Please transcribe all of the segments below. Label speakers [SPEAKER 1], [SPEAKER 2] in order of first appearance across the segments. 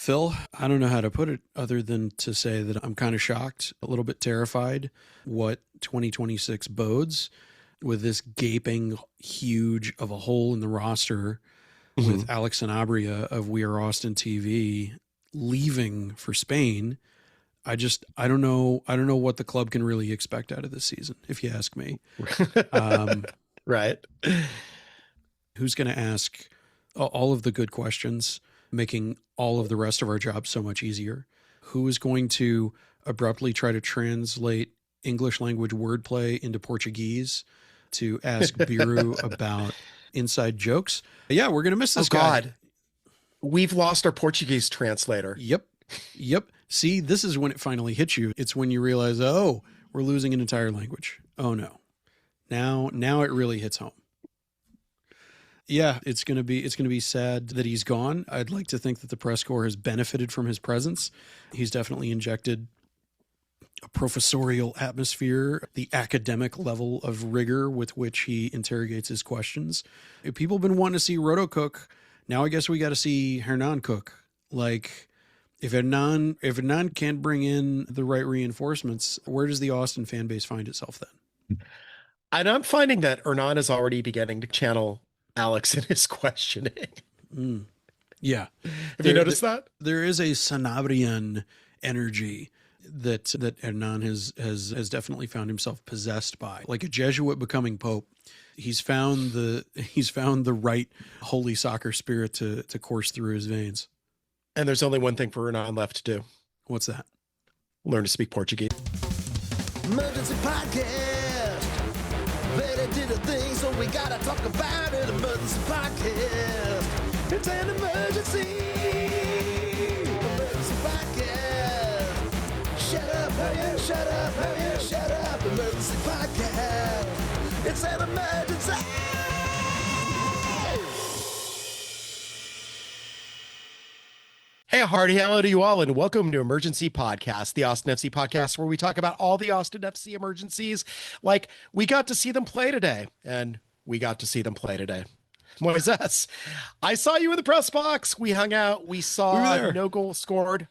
[SPEAKER 1] Phil, I don't know how to put it other than to say that I'm kind of shocked, a little bit terrified what 2026 bodes with this gaping huge of a hole in the roster with Alex Sanabria of We Are Austin TV leaving for Spain. I don't know what the club can really expect out of this season, if you ask me.
[SPEAKER 2] Right.
[SPEAKER 1] Who's going to ask all of the good questions, making all of the rest of our jobs so much easier? Who is going to abruptly try to translate English language wordplay into Portuguese to ask Biro about inside jokes? Yeah, we're going to miss this guy.
[SPEAKER 2] God. We've lost our Portuguese translator.
[SPEAKER 1] Yep. See, this is when it finally hits you. It's when you realize, oh, we're losing an entire language. Oh no. Now it really hits home. Yeah, it's gonna be sad that he's gone. I'd like to think that the press corps has benefited from his presence. He's definitely injected a professorial atmosphere, the academic level of rigor with which he interrogates his questions. If people have been wanting to see Roto cook, now I guess we got to see Hernan cook. Like, if Hernan can't bring in the right reinforcements, where does the Austin fan base find itself then?
[SPEAKER 2] And I'm finding that Hernan is already beginning to channel Alex in his questioning.
[SPEAKER 1] Yeah.
[SPEAKER 2] Have you noticed that?
[SPEAKER 1] There is a Sanabrian energy that Hernan has definitely found himself possessed by. Like a Jesuit becoming Pope. He's found the right holy soccer spirit to course through his veins.
[SPEAKER 2] And there's only one thing for Hernan left to do.
[SPEAKER 1] What's that?
[SPEAKER 2] Learn to speak Portuguese.
[SPEAKER 3] Emergency podcast. They did a thing, so we gotta talk about it. Emergency podcast. It's an emergency. Emergency podcast. Shut up, oh yeah, shut up, oh yeah, shut up. Emergency podcast. It's an emergency.
[SPEAKER 2] Hey, hearty hello to you all, and welcome to Emergency Podcast, the Austin FC podcast, where we talk about all the Austin FC emergencies. Like, we got to see them play today, and we got to see them play today. Moisés, I saw you in the press box. We hung out. We saw no goal scored.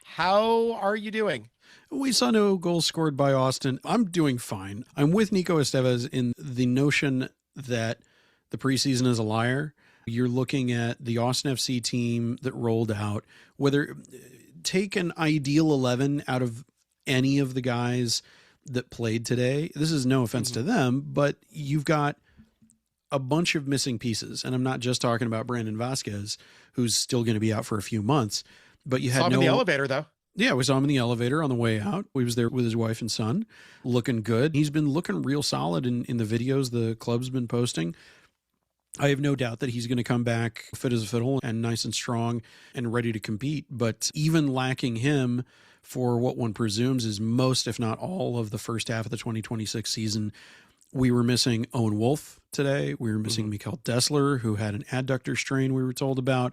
[SPEAKER 2] How are you doing?
[SPEAKER 1] We saw no goals scored by Austin. I'm doing fine. I'm with Nico Estevez in the notion that the preseason is a liar. You're looking at the Austin FC team that rolled out, whether take an ideal 11 out of any of the guys that played today. This is no offense to them, but you've got a bunch of missing pieces. And I'm not just talking about Brandon Vasquez, who's still going to be out for a few months, but you had
[SPEAKER 2] saw him in the elevator though.
[SPEAKER 1] Yeah, we saw him in the elevator on the way out. He was there with his wife and son, looking good. He's been looking real solid in the videos the club's been posting. I have no doubt that he's going to come back fit as a fiddle and nice and strong and ready to compete. But even lacking him for what one presumes is most, if not all, of the first half of the 2026 season, we were missing Owen Wolf today. We were missing Mikel Dessler, who had an adductor strain we were told about.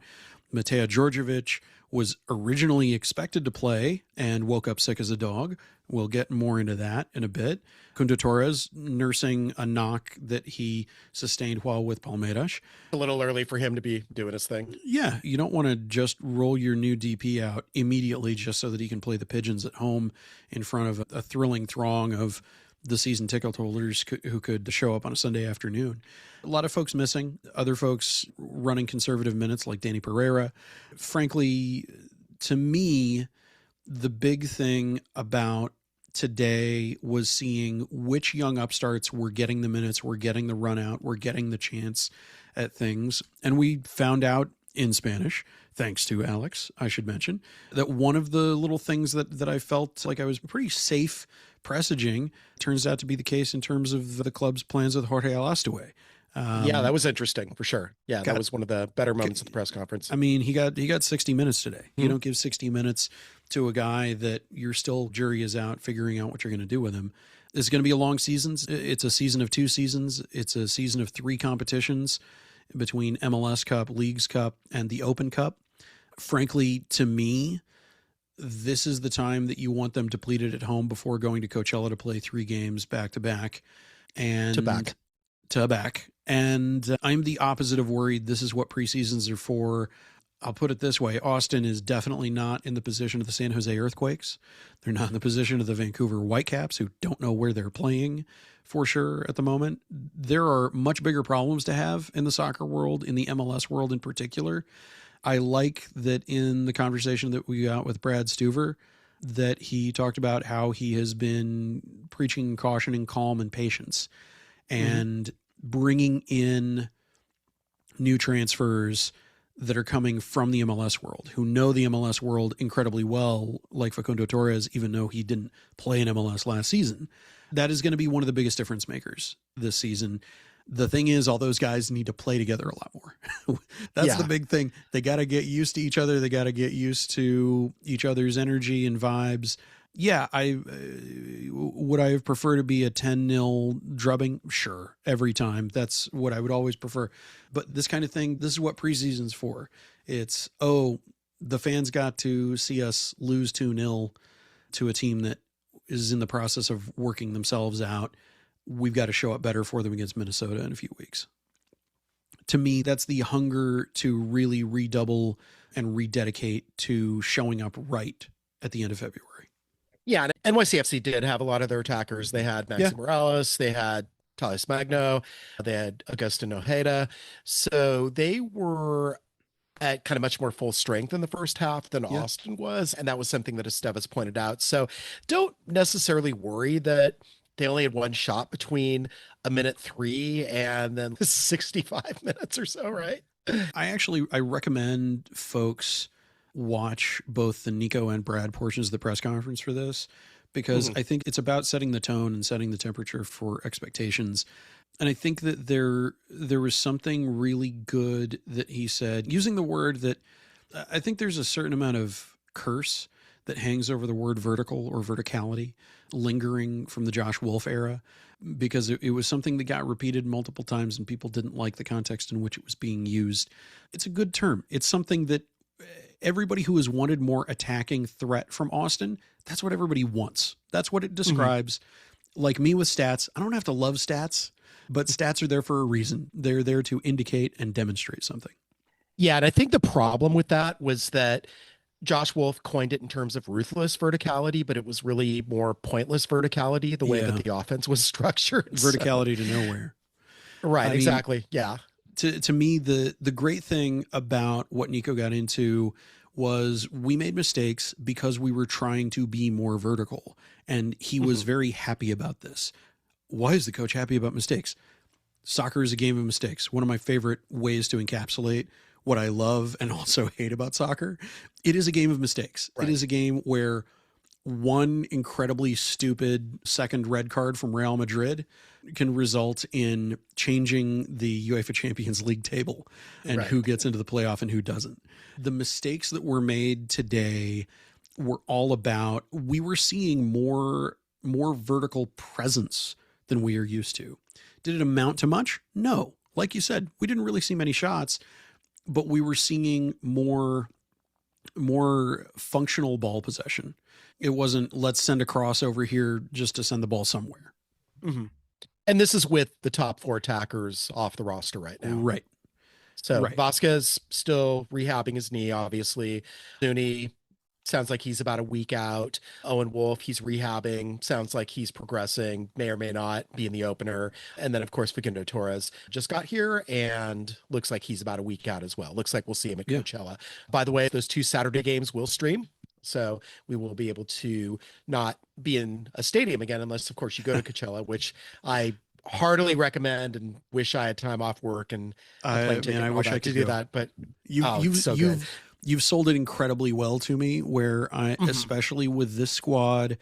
[SPEAKER 1] Mateo Djordjevic was originally expected to play and woke up sick as a dog. We'll get more into that in a bit. Torres nursing a knock that he sustained while with Palmeiras.
[SPEAKER 2] A little early for him to be doing his thing.
[SPEAKER 1] Yeah, you don't want to just roll your new DP out immediately just so that he can play the Pigeons at home in front of a thrilling throng of the season ticket holders who could show up on a Sunday afternoon. A lot of folks missing, other folks running conservative minutes like Danny Pereira. Frankly, to me, the big thing about today was seeing which young upstarts were getting the minutes, were getting the run out, were getting the chance at things. And we found out in Spanish, thanks to Alex, I should mention, that one of the little things that I felt like I was pretty safe presaging turns out to be the case in terms of the club's plans with Jorge Alastuey.
[SPEAKER 2] Yeah, that was interesting for sure. Yeah, that was one of the better moments of the press conference.
[SPEAKER 1] I mean, he got 60 minutes today. You don't give 60 minutes to a guy that you're still, jury is out, figuring out what you're going to do with him. This is going to be a long season. It's a season of 2 seasons. It's a season of 3 competitions between MLS Cup, Leagues Cup, and the Open Cup. Frankly, to me, this is the time that you want them depleted at home before going to Coachella to play 3 games back to back. And to back. And I'm the opposite of worried. This is what preseasons are for. I'll put it this way. Austin is definitely not in the position of the San Jose Earthquakes. They're not in the position of the Vancouver Whitecaps, who don't know where they're playing for sure at the moment. There are much bigger problems to have in the soccer world, in the MLS world in particular. I like that in the conversation that we got with Brad Stuver, that he talked about how he has been preaching caution and calm and patience and bringing in new transfers that are coming from the MLS world, who know the MLS world incredibly well, like Facundo Torres, even though he didn't play in MLS last season. That is going to be one of the biggest difference makers this season. The thing is, all those guys need to play together a lot more. That's the big thing. They got to get used to each other. They got to get used to each other's energy and vibes. Yeah, would I have preferred to be a 10-0 drubbing? Sure, every time. That's what I would always prefer. But this kind of thing, this is what preseason's for. It's, the fans got to see us lose 2-0 to a team that is in the process of working themselves out. We've got to show up better for them against Minnesota in a few weeks. To me, that's the hunger to really redouble and rededicate to showing up right at the end of February.
[SPEAKER 2] Yeah, and NYCFC did have a lot of their attackers. They had Maxi Morales, they had Thales Magno, they had Agustin Ojeda. So they were at kind of much more full strength in the first half than Austin was. And that was something that Esteves pointed out. So don't necessarily worry that they only had one shot between a minute 3 and then 65 minutes or so, right?
[SPEAKER 1] I recommend folks watch both the Nico and Brad portions of the press conference for this, because I think it's about setting the tone and setting the temperature for expectations. And I think that there was something really good that he said, using the word that I think there's a certain amount of curse that hangs over the word vertical or verticality, lingering from the Josh Wolf era, because it was something that got repeated multiple times and people didn't like the context in which it was being used. It's a good term. It's something that everybody who has wanted more attacking threat from Austin, that's what everybody wants. That's what it describes. Like me with stats, I don't have to love stats, but stats are there for a reason. They're there to indicate and demonstrate something.
[SPEAKER 2] Yeah, and I think the problem with that was that Josh Wolf coined it in terms of ruthless verticality, but it was really more pointless verticality, the way that the offense was structured.
[SPEAKER 1] Verticality to nowhere.
[SPEAKER 2] Right, exactly. Yeah.
[SPEAKER 1] To me, the great thing about what Nico got into was we made mistakes because we were trying to be more vertical. And he was very happy about this. Why is the coach happy about mistakes? Soccer is a game of mistakes. One of my favorite ways to encapsulate what I love and also hate about soccer. It is a game of mistakes. Right. It is a game where one incredibly stupid second red card from Real Madrid can result in changing the UEFA Champions League table and who gets into the playoff and who doesn't. The mistakes that were made today were all about, we were seeing more vertical presence than we are used to. Did it amount to much? No. Like you said, we didn't really see many shots, but we were seeing more functional ball possession. It wasn't, let's send a cross over here just to send the ball somewhere.
[SPEAKER 2] And this is with the top 4 attackers off the roster right now.
[SPEAKER 1] Right.
[SPEAKER 2] So Vasquez still rehabbing his knee, obviously. Zuni sounds like he's about a week out. Owen Wolf, he's rehabbing. Sounds like he's progressing, may or may not be in the opener. And then, of course, Facundo Torres just got here and looks like he's about a week out as well. Looks like we'll see him at Coachella. By the way, those 2 Saturday games will stream. So we will be able to not be in a stadium again, unless, of course, you go to Coachella, which I heartily recommend and wish I had time off work and
[SPEAKER 1] I wish I could
[SPEAKER 2] do that. But
[SPEAKER 1] you've sold it incredibly well to me, where I, especially with this squad,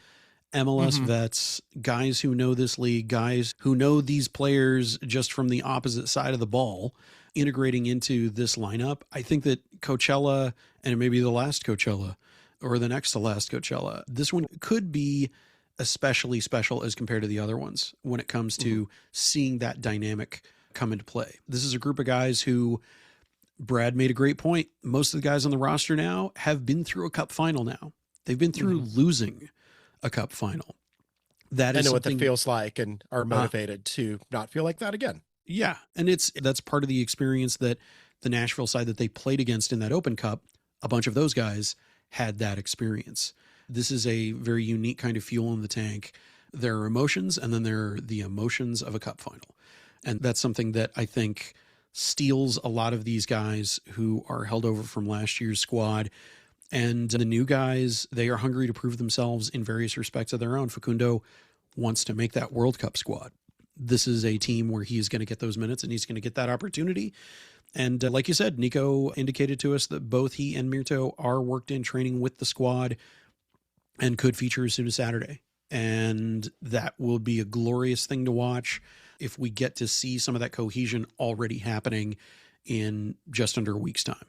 [SPEAKER 1] MLS vets, guys who know this league, guys who know these players just from the opposite side of the ball, integrating into this lineup. I think that Coachella, and maybe the last Coachella or the next to last Coachella, this one could be especially special as compared to the other ones when it comes to seeing that dynamic come into play. This is a group of guys who, Brad made a great point. Most of the guys on the roster now have been through a cup final now. They've been through losing a cup final. That is,
[SPEAKER 2] I know what that feels like, and are motivated to not feel like that again.
[SPEAKER 1] Yeah. And that's part of the experience that the Nashville side that they played against in that Open Cup, a bunch of those guys had that experience. This is a very unique kind of fuel in the tank. There are emotions, and then there are the emotions of a cup final. And that's something that I think steals a lot of these guys who are held over from last year's squad. And the new guys, they are hungry to prove themselves in various respects of their own. Facundo wants to make that World Cup squad. This is a team where he's going to get those minutes and he's going to get that opportunity. And like you said, Nico indicated to us that both he and Mirto are worked in training with the squad and could feature as soon as Saturday. And that will be a glorious thing to watch if we get to see some of that cohesion already happening in just under a week's time.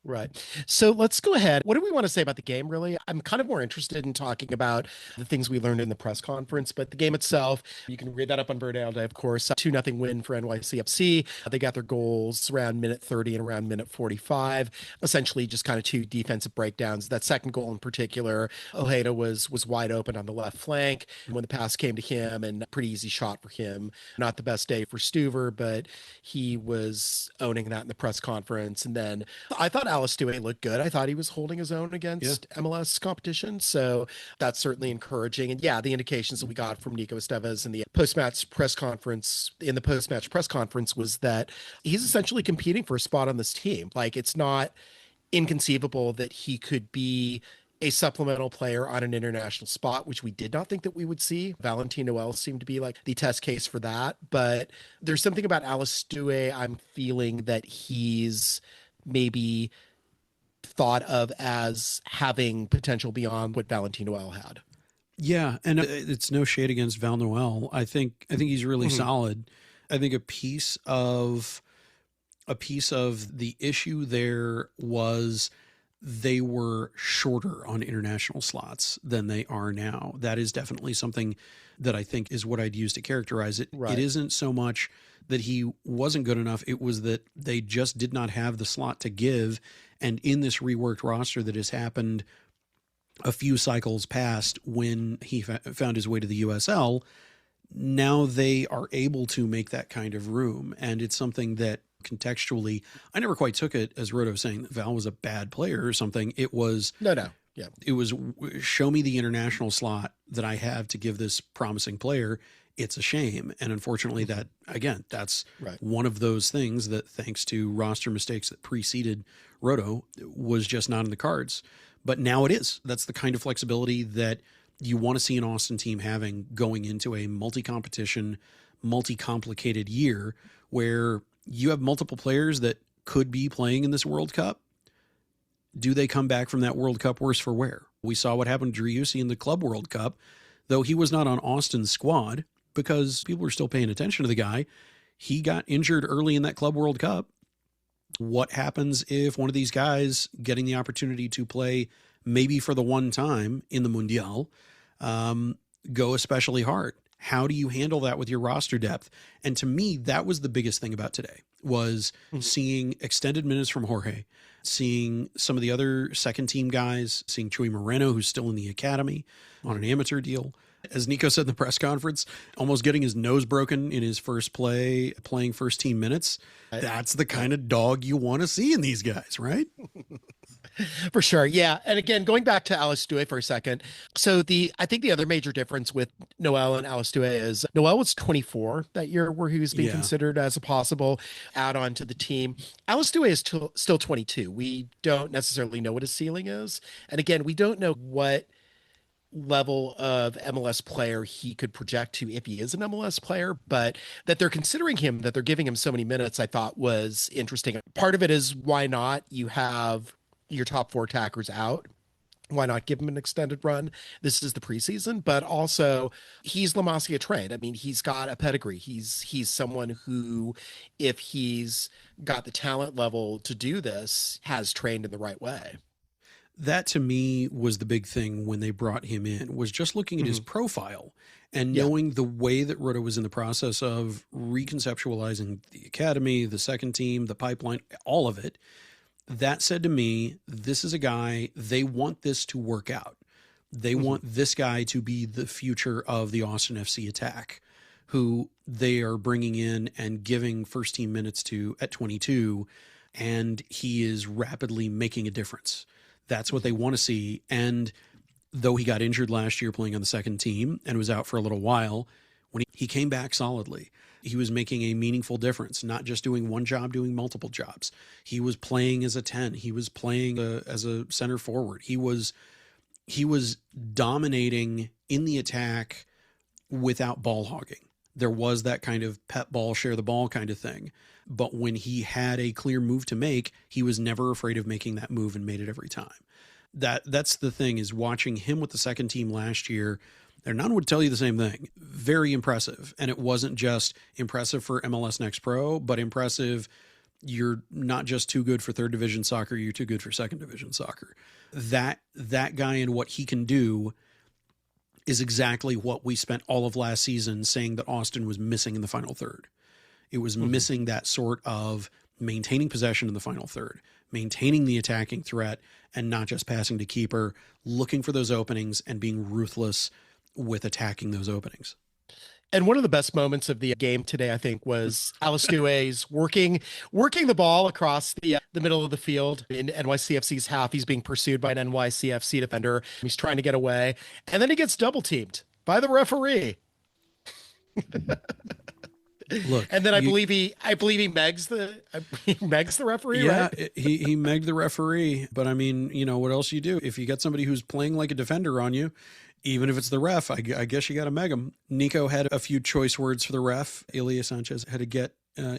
[SPEAKER 2] Right. So let's go ahead. What do we want to say about the game, really? I'm kind of more interested in talking about the things we learned in the press conference, but the game itself, you can read that up on Verdale Day, of course. 2-0 win for NYCFC. They got their goals around minute 30 and around minute 45. Essentially just kind of two defensive breakdowns. That second goal in particular, Ojeda was wide open on the left flank when the pass came to him, and a pretty easy shot for him. Not the best day for Stuver, but he was owning that in the press conference. And then I thought Alastuey looked good. I thought he was holding his own against MLS competition. So that's certainly encouraging. And yeah, the indications that we got from Nico Estevez in the post-match press conference was that he's essentially competing for a spot on this team. Like, it's not inconceivable that he could be a supplemental player on an international spot, which we did not think that we would see. Valentin Noel seemed to be like the test case for that. But there's something about Alastuey I'm feeling that he's maybe thought of as having potential beyond what Valentin Noel had.
[SPEAKER 1] Yeah, and it's no shade against Val Noel. I think he's really solid. I think a piece of the issue there was they were shorter on international slots than they are now. That is definitely something that I think is what I'd use to characterize it.
[SPEAKER 2] Right.
[SPEAKER 1] It isn't so much that he wasn't good enough. It was that they just did not have the slot to give. And in this reworked roster that has happened a few cycles past when he found his way to the USL, now they are able to make that kind of room. And it's something that contextually, I never quite took it as Roto saying that Val was a bad player or something. It was
[SPEAKER 2] Yeah.
[SPEAKER 1] It was show me the international slot that I have to give this promising player. It's a shame. And unfortunately that's one of those things that, thanks to roster mistakes that preceded Roto, was just not in the cards. But now it is. That's the kind of flexibility that you want to see an Austin team having going into a multi-competition, multi-complicated year where you have multiple players that could be playing in this World Cup. Do they come back from that World Cup worse for wear? We saw what happened to Driussi in the Club World Cup, though he was not on Austin's squad because people were still paying attention to the guy. He got injured early in that Club World Cup. What happens if one of these guys getting the opportunity to play maybe for the one time in the Mundial go especially hard? How do you handle that with your roster depth? And to me, that was the biggest thing about today, was seeing extended minutes from Jorge, seeing some of the other second team guys, seeing Chuy Moreno, who's still in the academy on an amateur deal. As Nico said in the press conference, almost getting his nose broken in his first play, playing first team minutes. That's the kind of dog you want to see in these guys, right?
[SPEAKER 2] For sure. Yeah. And again, going back to Alastuey for a second. So I think the other major difference with Noel and Alastuey is Noel was 24 that year where he was being considered as a possible add-on to the team. Alastuey is still 22. We don't necessarily know what his ceiling is. And again, we don't know what level of MLS player he could project to if he is an MLS player, but that they're considering him, that they're giving him so many minutes, I thought was interesting. Part of it is, why not? You have your top four attackers out. Why not give him an extended run? This is the preseason, but also he's La Masia trained. I mean, he's got a pedigree. He's someone who, if he's got the talent level to do this, has trained in the right way.
[SPEAKER 1] That to me was the big thing when they brought him in, was just looking at his profile and knowing the way that Roto was in the process of reconceptualizing the academy, the second team, the pipeline, all of it. That said to me, this is a guy, they want this to work out. They want this guy to be the future of the Austin FC attack, who they are bringing in and giving first team minutes to at 22. and he is rapidly making a difference. That's what they want to see. And though he got injured last year playing on the second team and was out for a little while, when he came back solidly, he was making a meaningful difference, not just doing one job, doing multiple jobs. He was playing as a 10. He was playing as a center forward. He was dominating in the attack without ball hogging. There was that kind of pet ball, share the ball kind of thing. But when he had a clear move to make, he was never afraid of making that move and made it every time. That's the thing, is watching him with the second team last year. Hernan would tell you the same thing. Very impressive. And it wasn't just impressive for MLS Next Pro, but impressive. You're not just too good for third division soccer, you're too good for second division soccer. That guy and what he can do is exactly what we spent all of last season saying that Austin was missing in the final third. It was missing that sort of maintaining possession in the final third, maintaining the attacking threat, and not just passing to keeper, looking for those openings and being ruthless with attacking those openings.
[SPEAKER 2] And one of the best moments of the game today, I think, was Alastuey's working the ball across the middle of the field in NYCFC's half. He's being pursued by an NYCFC defender. He's trying to get away, and then he gets double teamed by the referee.
[SPEAKER 1] Look,
[SPEAKER 2] and then I believe he megs the referee.
[SPEAKER 1] Yeah,
[SPEAKER 2] right?
[SPEAKER 1] he megged the referee. But I mean, what else you do if you get somebody who's playing like a defender on you? Even if it's the ref, I guess you got to meg him. Nico had a few choice words for the ref. Ilya Sanchez had to get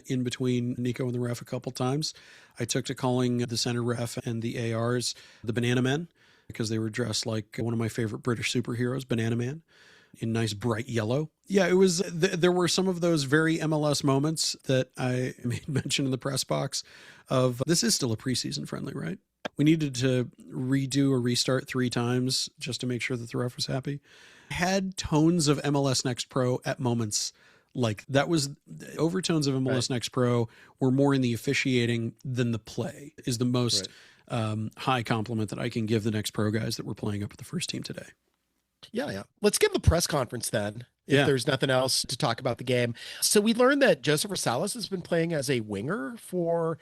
[SPEAKER 1] in between Nico and the ref a couple times. I took to calling the center ref and the ARs the Banana Men, because they were dressed like one of my favorite British superheroes, Banana Man, in nice bright yellow. Yeah, it was. There were some of those very MLS moments that I made mention in the press box of. This is still a preseason friendly, right? We needed to redo or restart 3 times just to make sure that the ref was happy. Had tones of MLS Next Pro at moments. Like that was overtones of MLS Next Pro were more in the officiating than the play, is the most high compliment that I can give the Next Pro guys that were playing up with the first team today.
[SPEAKER 2] Yeah. Let's get the press conference then, if there's nothing else to talk about the game. So we learned that Joseph Rosales has been playing as a winger for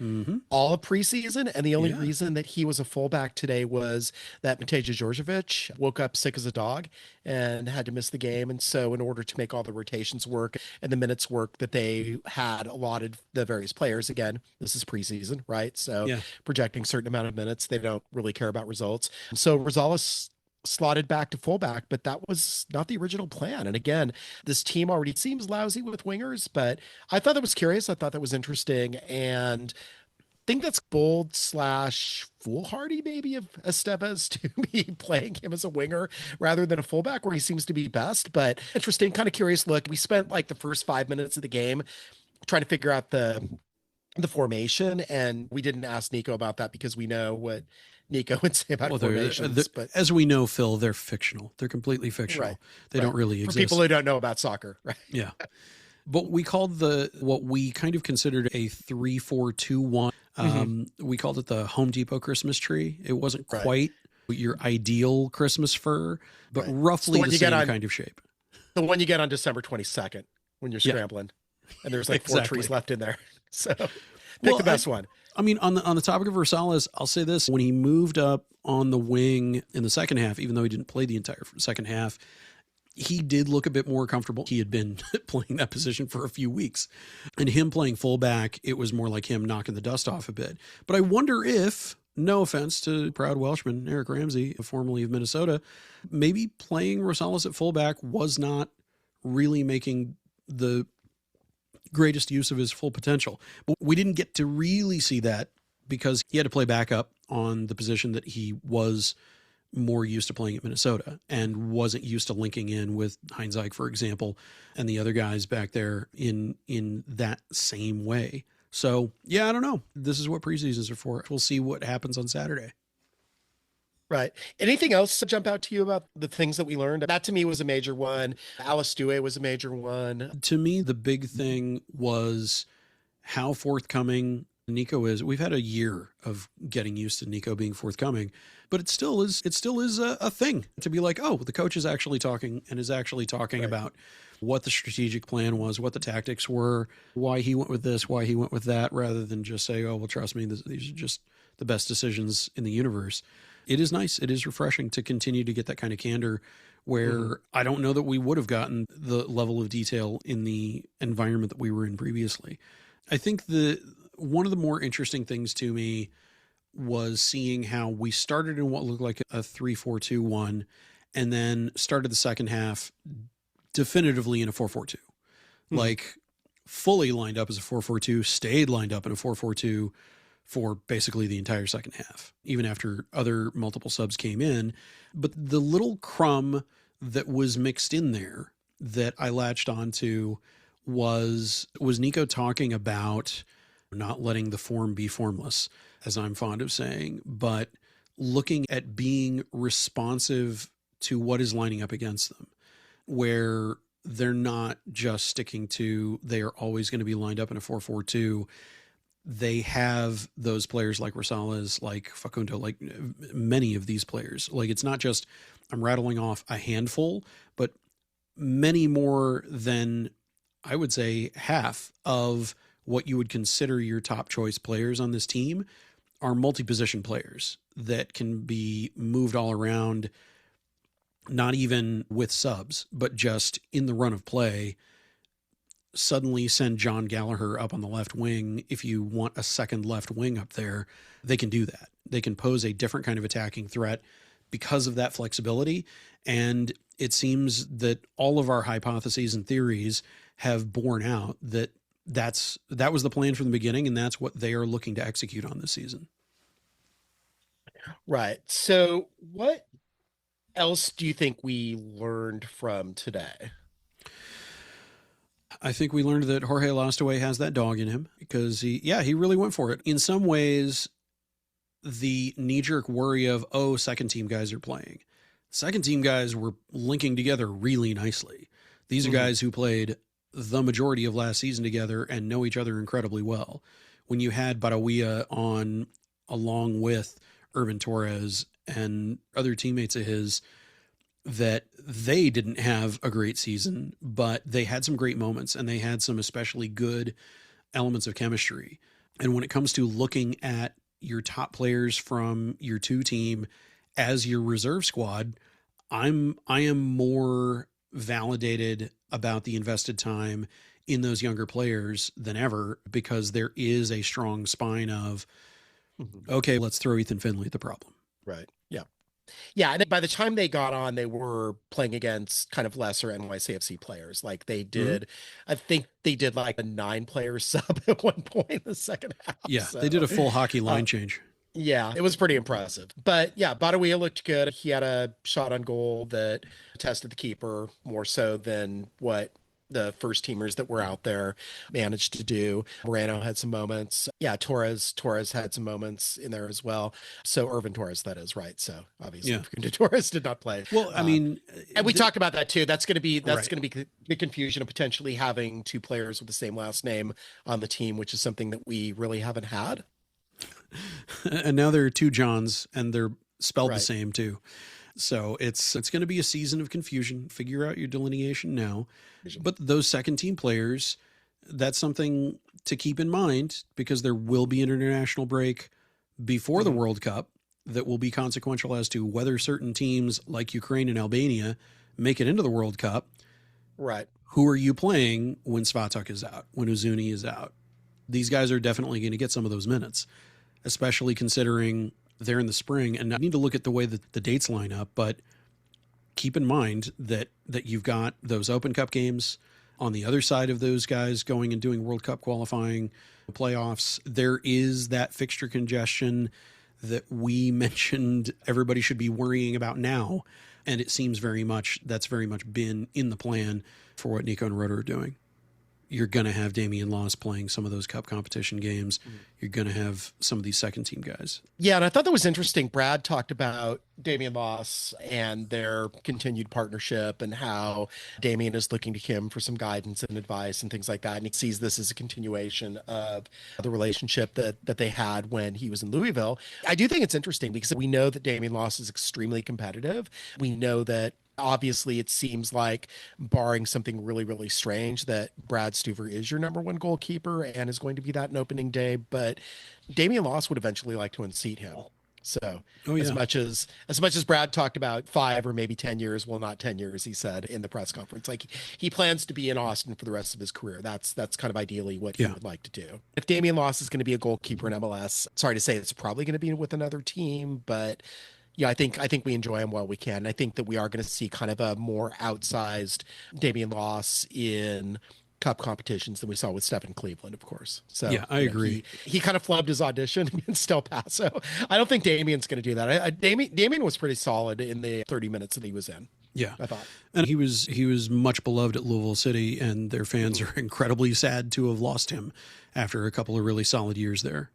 [SPEAKER 2] all of preseason. And the only reason that he was a fullback today was that Mateja Djordjevic woke up sick as a dog and had to miss the game. And so in order to make all the rotations work and the minutes work that they had allotted the various players, again, this is preseason, right? So projecting certain amount of minutes, they don't really care about results. So Rosales slotted back to fullback, but that was not the original plan. And again, this team already seems lousy with wingers, but I thought that was curious. I thought that was interesting. And I think that's bold / foolhardy maybe of Estevez to be playing him as a winger rather than a fullback where he seems to be best. But interesting, kind of curious look. We spent like the first 5 minutes of the game trying to figure out the formation, and we didn't ask Nico about that because we know what Nico would say about formations.
[SPEAKER 1] But as we know, Phil, they're fictional. They're completely fictional. Right. They don't really exist.
[SPEAKER 2] For people who don't know about soccer, right?
[SPEAKER 1] Yeah. But we called what we kind of considered a 3-4-2-1. We called it the Home Depot Christmas tree. It wasn't quite your ideal Christmas fir, but roughly the same kind of shape.
[SPEAKER 2] The one you get on December 22nd when you're scrambling, and there's like 4 trees left in there. So pick the best one.
[SPEAKER 1] I mean, on the topic of Rosales, I'll say this. When he moved up on the wing in the second half, even though he didn't play the entire second half, he did look a bit more comfortable. He had been playing that position for a few weeks. And him playing fullback, it was more like him knocking the dust off a bit. But I wonder if, no offense to proud Welshman Eric Ramsey, formerly of Minnesota, maybe playing Rosales at fullback was not really making the greatest use of his full potential. But we didn't get to really see that because he had to play backup on the position that he was more used to playing at Minnesota and wasn't used to linking in with Heinz Eich, for example, and the other guys back there in that same way. So, yeah, I don't know. This is what preseasons are for. We'll see what happens on Saturday.
[SPEAKER 2] Right. Anything else to jump out to you about the things that we learned? That to me was a major one. Alastuey was a major one.
[SPEAKER 1] To me, the big thing was how forthcoming Nico is. We've had a year of getting used to Nico being forthcoming, but it still is a thing to be like, oh, the coach is actually talking and is actually talking about what the strategic plan was, what the tactics were, why he went with this, why he went with that, rather than just say, oh, well, trust me, these are just the best decisions in the universe. It is nice. It is refreshing to continue to get that kind of candor where I don't know that we would have gotten the level of detail in the environment that we were in previously. I think one of the more interesting things to me was seeing how we started in what looked like a 3-4-2-1 and then started the second half definitively in a 4-4-2. Like fully lined up as a 4-4-2, stayed lined up in a 4-4-2 for basically the entire second half, even after other multiple subs came in. But the little crumb that was mixed in there that I latched onto was Nico talking about not letting the form be formless, as I'm fond of saying, but looking at being responsive to what is lining up against them, where they're not just sticking to they are always going to be lined up in a 4-4-2. They have those players like Rosales, like Facundo, like many of these players. Like it's not just I'm rattling off a handful, but many more than I would say half of what you would consider your top choice players on this team are multi-position players that can be moved all around, not even with subs, but just in the run of play. Suddenly send John Gallagher up on the left wing. If you want a second left wing up there, they can do that. They can pose a different kind of attacking threat because of that flexibility. And it seems that all of our hypotheses and theories have borne out that that was the plan from the beginning, and that's what they are looking to execute on this season.
[SPEAKER 2] Right. So what else do you think we learned from today?
[SPEAKER 1] I think we learned that Jorge Alastuey has that dog in him because he really went for it. In some ways, the knee-jerk worry of, oh, second team guys are playing. Second team guys were linking together really nicely. These are guys who played the majority of last season together and know each other incredibly well. When you had Barawia on along with Irvin Torres and other teammates of his, that they didn't have a great season, but they had some great moments and they had some especially good elements of chemistry. And when it comes to looking at your top players from your two team as your reserve squad, I am more validated about the invested time in those younger players than ever, because there is a strong spine of, okay, let's throw Ethan Finley at the problem.
[SPEAKER 2] Right. Yeah. Yeah. And by the time they got on, they were playing against kind of lesser NYCFC players. Like they did, I think they did like a 9-player sub at one point in the second half.
[SPEAKER 1] Yeah.
[SPEAKER 2] So,
[SPEAKER 1] they did a full hockey line change.
[SPEAKER 2] Yeah, it was pretty impressive. But yeah, Barawia looked good. He had a shot on goal that tested the keeper more so than what the first teamers that were out there managed to do. Moreno had some moments. Yeah, Torres had some moments in there as well. So Irvin Torres, that is right. So obviously Torres did not play.
[SPEAKER 1] Well, I mean,
[SPEAKER 2] and we talked about that too. That's going to be the confusion of potentially having two players with the same last name on the team, which is something that we really haven't had.
[SPEAKER 1] And now there are two Johns and they're spelled the same too. So it's going to be a season of confusion. Figure out your delineation now. But those second team players, that's something to keep in mind, because there will be an international break before the World Cup that will be consequential as to whether certain teams like Ukraine and Albania make it into the World Cup.
[SPEAKER 2] Right.
[SPEAKER 1] Who are you playing when Svatak is out, when Uzuni is out? These guys are definitely going to get some of those minutes, especially considering they're in the spring. And I need to look at the way that the dates line up, but keep in mind that you've got those Open Cup games on the other side of those guys going and doing World Cup qualifying playoffs. There is that fixture congestion that we mentioned everybody should be worrying about now. And it seems that's very much been in the plan for what Nico and Rotor are doing. you're going to have Damian Loss playing some of those cup competition games. You're going to have some of these second team guys.
[SPEAKER 2] Yeah, and I thought that was interesting. Brad talked about Damian Loss and their continued partnership and how Damian is looking to him for some guidance and advice and things like that. And he sees this as a continuation of the relationship that they had when he was in Louisville. I do think it's interesting because we know that Damian Loss is extremely competitive. We know that obviously it seems like, barring something really, really strange, that Brad Stuver is your number one goalkeeper and is going to be that in opening day. But Damian Loss would eventually like to unseat him. So as much as Brad talked about 5 or maybe 10 years, well, not 10 years, he said in the press conference, like he plans to be in Austin for the rest of his career. That's kind of ideally what he would like to do. If Damian Loss is going to be a goalkeeper in MLS, sorry to say, it's probably going to be with another team, but yeah, I think we enjoy him while we can. I think that we are going to see kind of a more outsized Damian Loss in cup competitions than we saw with Stephen Cleveland, of course. So
[SPEAKER 1] yeah, I agree.
[SPEAKER 2] He kind of flubbed his audition against El Paso. I don't think Damian's going to do that. Damian was pretty solid in the 30 minutes that he was in.
[SPEAKER 1] Yeah,
[SPEAKER 2] I thought.
[SPEAKER 1] And he was much beloved at Louisville City, and their fans are incredibly sad to have lost him after a couple of really solid years there.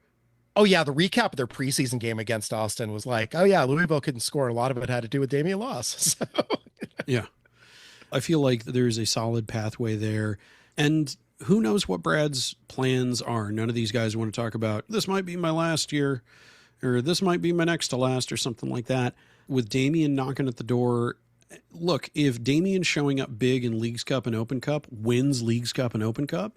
[SPEAKER 2] Oh, yeah. The recap of their preseason game against Austin was like, oh, yeah, Louisville couldn't score. A lot of it had to do with Damian Loss. So.
[SPEAKER 1] Yeah. I feel like there's a solid pathway there. And who knows what Brad's plans are? None of these guys want to talk about, this might be my last year, or this might be my next to last, or something like that. With Damian knocking at the door, look, if Damian showing up big in Leagues Cup and Open Cup wins Leagues Cup and Open Cup,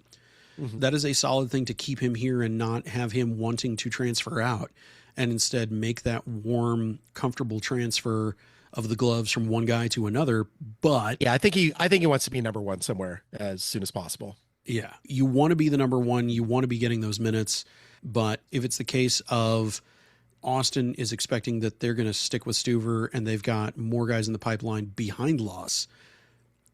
[SPEAKER 1] that is a solid thing to keep him here and not have him wanting to transfer out, and instead make that warm, comfortable transfer of the gloves from one guy to another. But
[SPEAKER 2] yeah, I think he wants to be number one somewhere as soon as possible.
[SPEAKER 1] Yeah, you want to be the number one. You want to be getting those minutes. But if it's the case of Austin is expecting that they're going to stick with Stuver and they've got more guys in the pipeline behind Loss,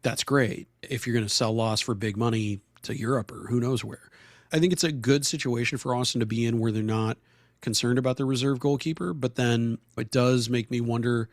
[SPEAKER 1] that's great. If you're going to sell Loss for big money to Europe or who knows where. I think it's a good situation for Austin to be in where they're not concerned about the reserve goalkeeper, but then it does make me wonder,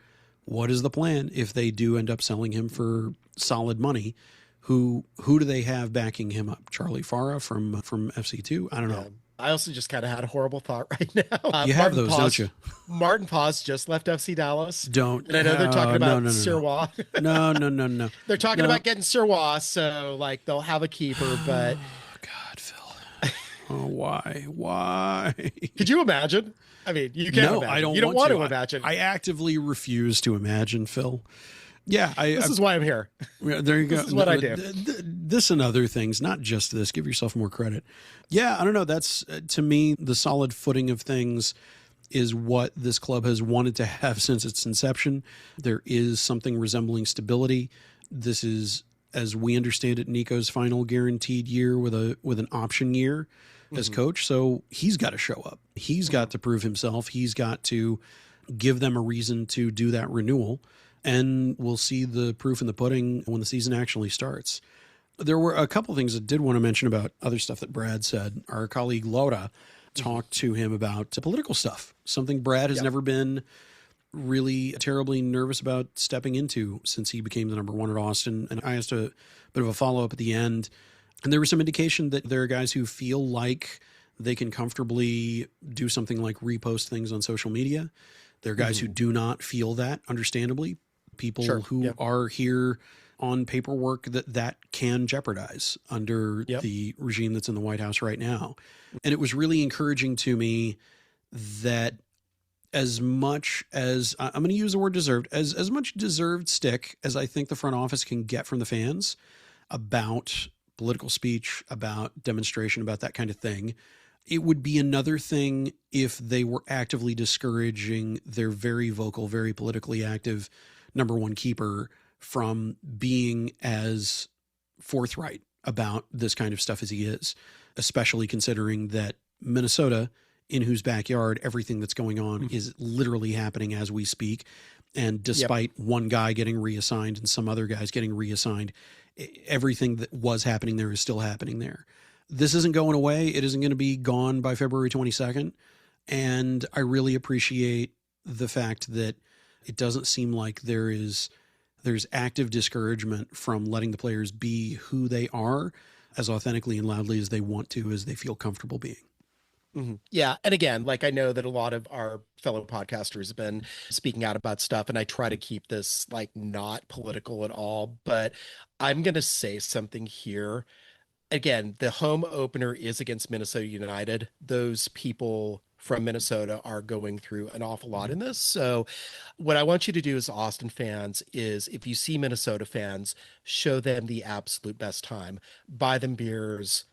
[SPEAKER 1] what is the plan if they do end up selling him for solid money? Who do they have backing him up? Charlie Farah from FC2? I don't know.
[SPEAKER 2] I also just kind of had a horrible thought right now.
[SPEAKER 1] You have those, don't you?
[SPEAKER 2] Martin Paz just left FC Dallas.
[SPEAKER 1] Don't.
[SPEAKER 2] And I know they're talking about Sirwa.
[SPEAKER 1] No.
[SPEAKER 2] They're talking about getting Sirwa, so like they'll have a keeper, but
[SPEAKER 1] God, Phil. Oh, why?
[SPEAKER 2] Could you imagine? I mean, you can't imagine.
[SPEAKER 1] I don't.
[SPEAKER 2] You don't want to imagine.
[SPEAKER 1] I actively refuse to imagine, Phil. Yeah,
[SPEAKER 2] this is why I'm here.
[SPEAKER 1] There you go.
[SPEAKER 2] This is what I do.
[SPEAKER 1] This and other things, not just this. Give yourself more credit. Yeah, I don't know. That's, to me, the solid footing of things is what this club has wanted to have since its inception. There is something resembling stability. This is, as we understand it, Nico's final guaranteed year with an option year as coach. So he's got to show up. He's got to prove himself. He's got to give them a reason to do that renewal. And we'll see the proof in the pudding when the season actually starts. There were a couple things I did want to mention about other stuff that Brad said. Our colleague Laura talked to him about political stuff, something Brad has never been really terribly nervous about stepping into since he became the number one at Austin. And I asked a bit of a follow-up at the end, and there was some indication that there are guys who feel like they can comfortably do something like repost things on social media. There are guys who do not feel that, understandably. People who are here on paperwork that can jeopardize under the regime that's in the White House right now. And it was really encouraging to me that as much as, I'm going to use the word deserved, as much deserved stick as I think the front office can get from the fans about political speech, about demonstration, about that kind of thing, it would be another thing if they were actively discouraging their very vocal, very politically active number one keeper from being as forthright about this kind of stuff as he is, especially considering that Minnesota, in whose backyard everything that's going on is literally happening as we speak. And despite one guy getting reassigned and some other guys getting reassigned, everything that was happening there is still happening there. This isn't going away. It isn't going to be gone by February 22nd. And I really appreciate the fact that it doesn't seem like there's active discouragement from letting the players be who they are. as authentically and loudly as they want to, as they feel comfortable being.
[SPEAKER 2] Mm-hmm. Yeah. And again, like I know that a lot of our fellow podcasters have been speaking out about stuff, and I try to keep this like not political at all, but I'm going to say something here. Again, the home opener is against Minnesota United. Those people from Minnesota are going through an awful lot in this. So what I want you to do as Austin fans is, if you see Minnesota fans, show them the absolute best time. Buy them beers,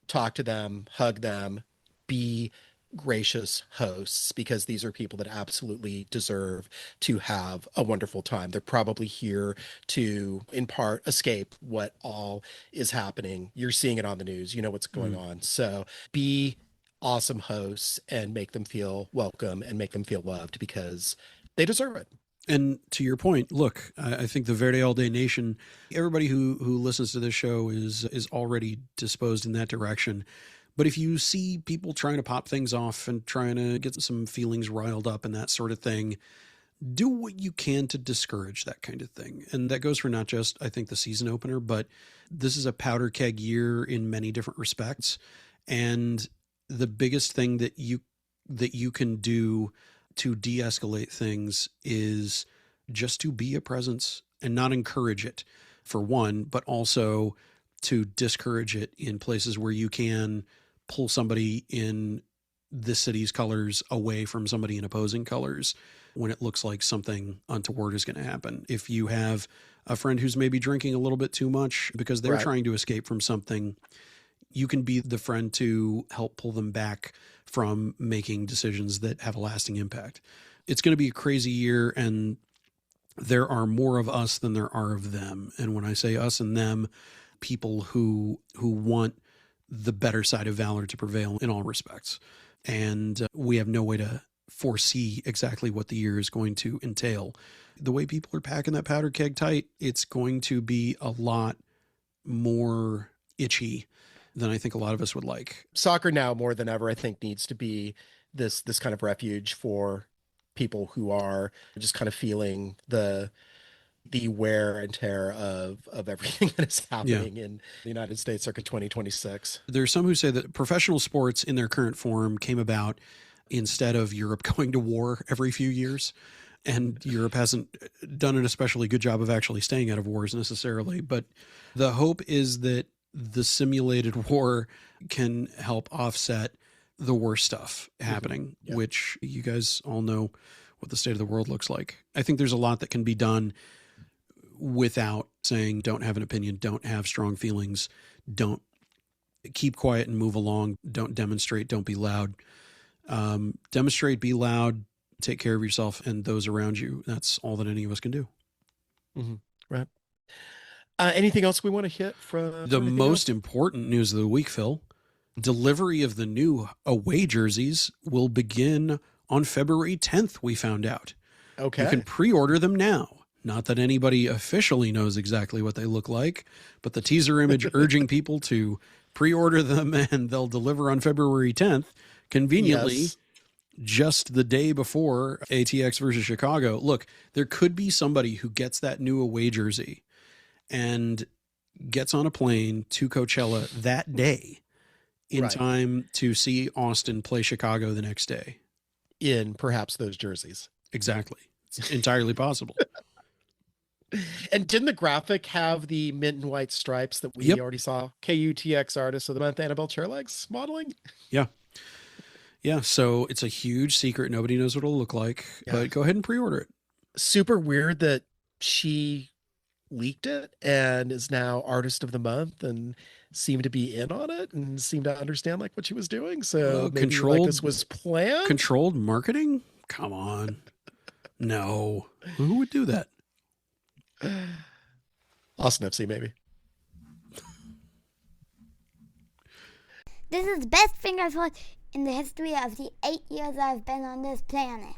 [SPEAKER 2] talk to them, hug them, be gracious hosts, because these are people that absolutely deserve to have a wonderful time. They're probably here to, in part, escape what all is happening. You're seeing it on the news. You know what's going on. So be awesome hosts and make them feel welcome and make them feel loved, because they deserve it.
[SPEAKER 1] And to your point, look, I think the Verde All Day Nation, everybody who listens to this show is already disposed in that direction. But if you see people trying to pop things off and trying to get some feelings riled up and that sort of thing, do what you can to discourage that kind of thing. And that goes for not just, I think, the season opener, but this is a powder keg year in many different respects. And the biggest thing that you can do to de-escalate things is just to be a presence and not encourage it, for one, but also to discourage it in places where you can pull somebody in this city's colors away from somebody in opposing colors when it looks like something untoward is going to happen. If you have a friend who's maybe drinking a little bit too much because they're trying to escape from something, you can be the friend to help pull them back from making decisions that have a lasting impact. It's going to be a crazy year, and there are more of us than there are of them. And when I say us and them, people who want the better side of valor to prevail in all respects. And we have no way to foresee exactly what the year is going to entail. The way people are packing that powder keg tight, it's going to be a lot more itchy than I think a lot of us would like.
[SPEAKER 2] Soccer now more than ever, I think, needs to be this kind of refuge for people who are just kind of feeling the wear and tear of everything that is happening in the United States circa 2026.
[SPEAKER 1] There's some who say that professional sports in their current form came about instead of Europe going to war every few years. And Europe hasn't done an especially good job of actually staying out of wars necessarily. But the hope is that the simulated war can help offset the worst stuff happening, which you guys all know what the state of the world looks like. I think there's a lot that can be done without saying don't have an opinion, don't have strong feelings, don't keep quiet and move along, don't demonstrate, don't be loud. Demonstrate, be loud, take care of yourself and those around you. That's all that any of us can do.
[SPEAKER 2] Right. Anything else we want to hit from
[SPEAKER 1] the most important news of the week, Phil? Delivery of the new away jerseys will begin on February 10th, we found out.
[SPEAKER 2] Okay.
[SPEAKER 1] You can pre-order them now. Not that anybody officially knows exactly what they look like, but the teaser image urging people to pre-order them and they'll deliver on February 10th, conveniently just the day before ATX versus Chicago. Look, there could be somebody who gets that new away jersey and gets on a plane to Coachella that day in time to see Austin play Chicago the next day.
[SPEAKER 2] In perhaps those jerseys.
[SPEAKER 1] Exactly. It's entirely possible.
[SPEAKER 2] And didn't the graphic have the mint and white stripes that we already saw? KUTX Artist of the Month, Annabelle Chairlegs modeling? Yeah.
[SPEAKER 1] Yeah, so it's a huge secret. Nobody knows what it'll look like, but go ahead and pre-order it.
[SPEAKER 2] Super weird that she leaked it and is now Artist of the Month and seemed to be in on it and seemed to understand like what she was doing. So maybe like this was planned.
[SPEAKER 1] Controlled marketing? Come on. No. Who would do that?
[SPEAKER 2] Austin FC, maybe.
[SPEAKER 4] This is the best thing I've heard in the history of the 8 years I've been on this planet.